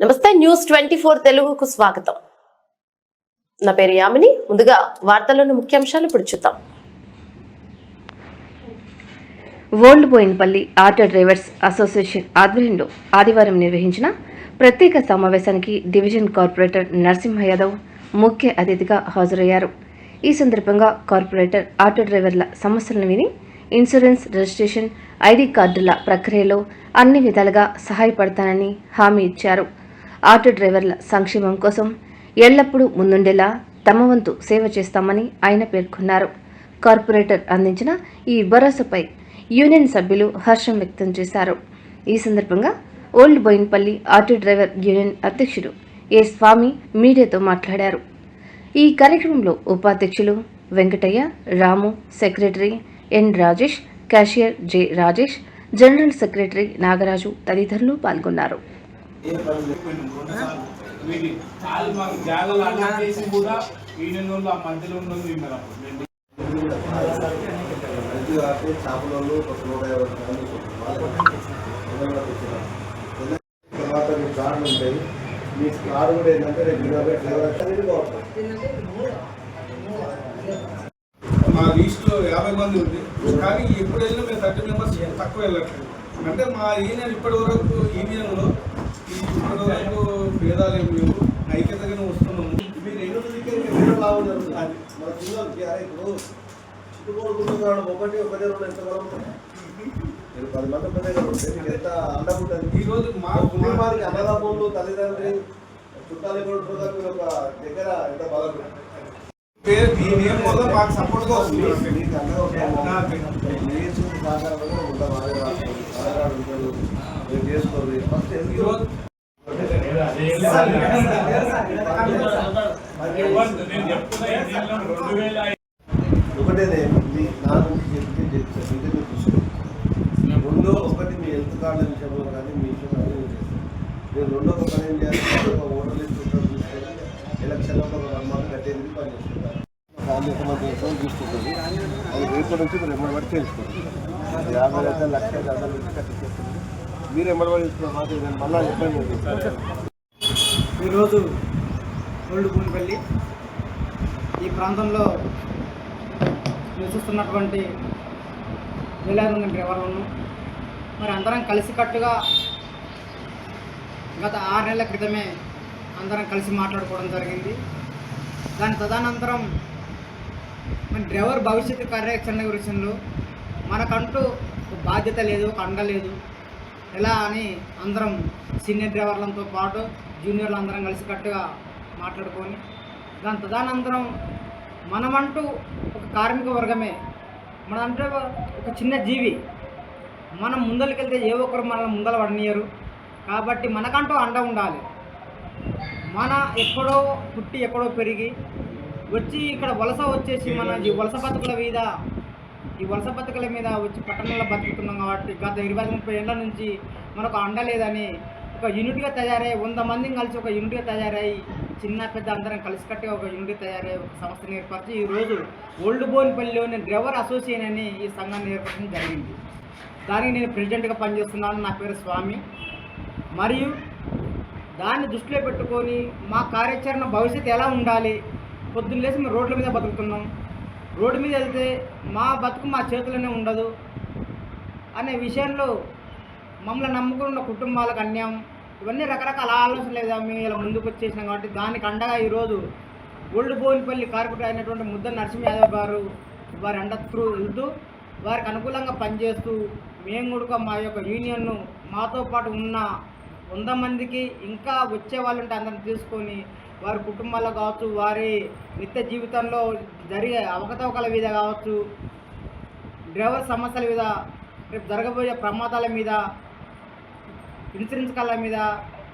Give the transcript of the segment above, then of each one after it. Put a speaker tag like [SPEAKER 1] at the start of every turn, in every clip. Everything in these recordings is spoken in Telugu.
[SPEAKER 1] నమస్తే న్యూస్ 24 తెలుగుకు స్వాగతం. నా పేరు యామిని. ముందుగా వార్తల్లోని ముఖ్యాంశాలు ఇప్పుడు చూద్దాం.
[SPEAKER 2] Old Boinpally auto drivers association ఆధ్వర్యంలో ఆదివారం నిర్వహించిన ప్రత్యేక సమావేశానికి డివిజన్ కార్పొరేటర్ నరసింహ యాదవ్ ముఖ్య అతిథిగా హాజరయ్యారు. ఈ సందర్భంగా కార్పొరేటర్ ఆటో డ్రైవర్ల సమస్యలను విని ఇన్సూరెన్స్, రిజిస్ట్రేషన్, ఐడి కార్డుల ప్రక్రియలో అన్ని విధాలుగా సహాయపడతానని హామీ ఇచ్చారు. ఆటో డ్రైవర్ల సంక్షేమం కోసం ఎల్లప్పుడూ ముందుండేలా తమ వంతు సేవ చేస్తామని ఆయన పేర్కొన్నారు. కార్పొరేటర్ అందించిన ఈ భరోసాపై యూనియన్ సభ్యులు హర్షం వ్యక్తం చేశారు. ఈ సందర్భంగా old Boinpally auto driver union అధ్యక్షుడు ఏ స్వామి మీడియాతో మాట్లాడారు. ఈ కార్యక్రమంలో ఉపాధ్యక్షులు Venkataiah, Ramu, secretary N Rajesh, cashier J Rajesh, general secretary Nagaraju తదితరులు పాల్గొన్నారు.
[SPEAKER 3] మీ కారు కూడా ఏంటంటే మా లిస్టులో 50 మంది ఉంది, కానీ ఎప్పుడు వెళ్ళినా మేము 30 మెంబర్స్ తక్కువ వెళ్ళట్లేదు. అంటే మా యూనియన్ ఇప్పటి వరకు యూనియన్లో ఇప్పటి వరకు భేదాలు ఏమి లేవు, ఐక్యతగానే వస్తున్నాము. మీరు ఎన్నో లాభం జరుగుతుంది. మన పిల్లలకి అరే ఇప్పుడు చుట్టుకోడుకుంటున్నాడు ఒకటే రెండు ఎంత బలం ఉంటుంది. మీరు 10 మంది ఒక దగ్గర ఉంటే మీకు ఎంత అండగా ఉంటుంది. ఈరోజు మా కుటుంబానికి అన్నదమ్ములు, తల్లిదండ్రి, చుట్టాలు కూడా మీరు ఒక దగ్గర ఎంత బలం మాకు సపోర్ట్ గా వస్తుంది. చేసుకోండి ఫస్ట్ ఒకటేనే నా గురించి చెప్తే రెండో ఒకటి మీ హెల్త్ కార్డుల విషయంలో కానీ మీ విషయంలో కానీ మీరు రెండో ఒక పని ఏం చేయాలి, ఒక ఓటర్ లిస్ట్ తీసుకొని ఎలక్షన్లో ఒక 1 మంత్ కట్టేది పని చేస్తున్నారు. ఫ్యామిలీ సంబంధించిన తీసుకుంటుంది. అది రేపు నుంచి మీరు ఎమ్మడి తెలుసుకోండి. 50 అయితే 1,00,000 నుంచి కట్టించేస్తుంది. మీరు ఎమ్మడి తీసుకున్నారు మాకు నేను మళ్ళీ చెప్పండి.
[SPEAKER 4] ఈరోజు ఓల్డ్ బోయిన్పల్లి ఈ ప్రాంతంలో నివసిస్తున్నటువంటి వేలాది మంది డ్రైవర్లను మరి అందరం కలిసికట్టుగా గత 6 నెలల క్రితమే అందరం కలిసి మాట్లాడుకోవడం జరిగింది. దాని తదనంతరం మన డ్రైవర్ భవిష్యత్తు కార్యాచరణ విషయంలో మనకంటూ ఒక బాధ్యత లేదు, ఒక అండ లేదు. ఎలా అని అందరం సీనియర్ డ్రైవర్లతో పాటు జూనియర్లు అందరం కలిసికట్టుగా మాట్లాడుకొని దాని తదనంతరం మనమంటూ ఒక కార్మిక వర్గమే, మనంటే ఒక చిన్న జీవి. మనం ముందరికెళ్తే ఏ ఒక్కరు మనల్ని ముందర పడనీయరు. కాబట్టి మనకంటూ అండ ఉండాలి. మన ఎక్కడో పుట్టి ఎక్కడో పెరిగి వచ్చి ఇక్కడ వలస వచ్చేసి మన ఈ వలస బతుకుల మీద వచ్చి పట్టణంలో బతుకుతున్నాం. కాబట్టి గత 20-30 ఏళ్ళ నుంచి మనకు అండ లేదని ఒక యూనిట్గా తయారై 100 మందిని కలిసి ఒక యూనిట్గా తయారై చిన్న పెద్ద అందరం కలిసికట్టుగా ఒక యూనిట్ తయారై ఒక సంస్థను ఏర్పరిచి ఈరోజు ఓల్డ్ బోయిన్పల్లిలోని డ్రైవర్ అసోసియేషన్ అని ఈ సంఘాన్ని ఏర్పరచడం జరిగింది. దానికి నేను ప్రెసిడెంట్గా పనిచేస్తున్నాను. నా పేరు స్వామి. మరియు దాన్ని దృష్టిలో పెట్టుకొని మా కార్యాచరణ భవిష్యత్తు ఎలా ఉండాలి, పొద్దున్న లేసి మేము రోడ్ల మీద బతుకుతున్నాం, రోడ్డు మీద వెళ్తే మా బతుకు మా చేతుల్లోనే ఉండదు అనే విషయంలో మమ్మల్ని నమ్ముకున్న కుటుంబాలకు అన్యాయం, ఇవన్నీ రకరకాల ఆలోచనలు లేదా మేము ఇలా ముందుకు వచ్చేసినాం. కాబట్టి దానికి అండగా ఈరోజు ఓల్డ్ బోయిన్పల్లి కార్పొరేటర్ అయినటువంటి ముద్ద నరసింహ యాదవ్ గారు వారి అండ త్రూ వెళ్తూ వారికి అనుకూలంగా పనిచేస్తూ మేము కూడా మా యొక్క యూనియన్ను మాతో పాటు ఉన్న 100 మందికి ఇంకా వచ్చే వాళ్ళు ఉంటే అందరిని తీసుకొని వారి కుటుంబాల్లో కావచ్చు, వారి నిత్య జీవితంలో జరిగే అవకతవకల మీద కావచ్చు, డ్రైవర్ సమస్యల మీద, రేపు జరగబోయే ప్రమాదాల మీద, ఇన్సూరెన్స్ కార్డుల మీద,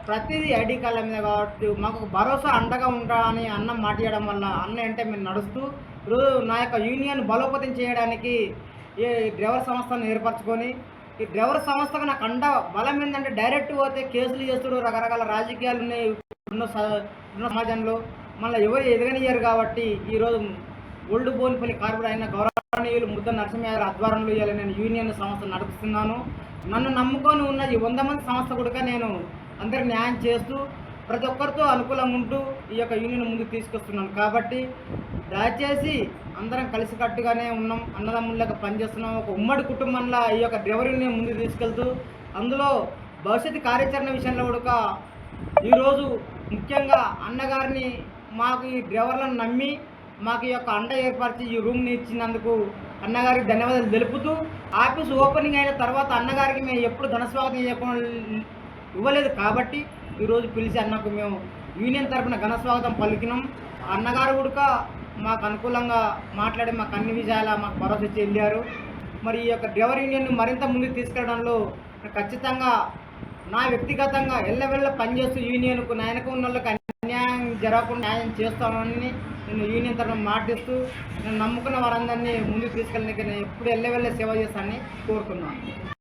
[SPEAKER 4] ప్రతిదీ ఐడి కార్డుల మీద కాబట్టి మాకు భరోసా అండగా ఉంటా అని అన్న మాట్లాడడం వల్ల అన్న అంటే మేము నడుస్తూ ఈరోజు నా యొక్క యూనియన్ బలోపేతం చేయడానికి ఈ డ్రైవర్ సంస్థను ఏర్పరచుకొని ఈ డ్రైవర్ సంస్థకు నాకు అండ బలం ఏంటంటే డైరెక్ట్ పోతే కేసులు చేస్తుడు, రకరకాల రాజకీయాలు ఉన్నాయి ఉన్న సమాజంలో, మళ్ళీ ఎవరు ఎదగనియ్యారు. కాబట్టి ఈరోజు ఓల్డ్ బోయిన్పల్లి కార్పొరేటర్ అయిన గౌరవనీయులు ముద్ద నరసింహ గారి ఆధ్వర్యంలో ఇవాళ నేను యూనియన్ సంస్థ నడుపుతున్నాను. నన్ను నమ్ముకొని ఉన్న ఈ 100 మంది సంస్థ కూడా నేను అందరికి న్యాయం చేస్తూ ప్రతి ఒక్కరితో అనుకూలంగా ఉంటూ ఈ యొక్క యూనియన్ ముందుకు తీసుకొస్తున్నాను. కాబట్టి దయచేసి అందరం కలిసికట్టుగానే ఉన్నాం, అన్నదమ్ముళ్ళగా పనిచేస్తున్నాం. ఒక ఉమ్మడి కుటుంబంలో ఈ యొక్క డ్రైవర్ యూనియన్ ముందుకు తీసుకెళ్తూ అందులో భవిష్యత్తు కార్యాచరణ విషయంలో కూడా ఈరోజు ముఖ్యంగా అన్నగారిని మాకు ఈ డ్రైవర్లను నమ్మి మాకు ఈ యొక్క అండ ఏర్పరిచి ఈ రూమ్ని ఇచ్చినందుకు అన్నగారికి ధన్యవాదాలు తెలుపుతూ ఆఫీస్ ఓపెనింగ్ అయిన తర్వాత అన్నగారికి మేము ఎప్పుడు ఘనస్వాగతం ఇవ్వలేదు కాబట్టి ఈరోజు పిలిచి అన్నకు మేము యూనియన్ తరఫున ఘనస్వాగతం పలికినాం. అన్నగారు కూడా మాకు అనుకూలంగా మాట్లాడి మాకు అన్ని విషయాల మాకు భరోసా ఇచ్చి వెళ్ళారు. మరి ఈ యొక్క డ్రైవర్ యూనియన్ మరింత ముందుకు తీసుకెళ్లడంలో ఖచ్చితంగా నా వ్యక్తిగతంగా ఎల్లవెల్ల పనిచేస్తూ యూనియన్కు నాయనకు ఉన్న వాళ్ళకి అన్యాయం జరగకుండా న్యాయం చేస్తామని నేను యూనియన్ తరఫున మాటిస్తూ నేను నమ్ముకున్న వారందరినీ ముందుకు తీసుకెళ్ళడానికి నేను ఎప్పుడు ఎల్లవెల్ల సేవ చేస్తానని కోరుతున్నాను.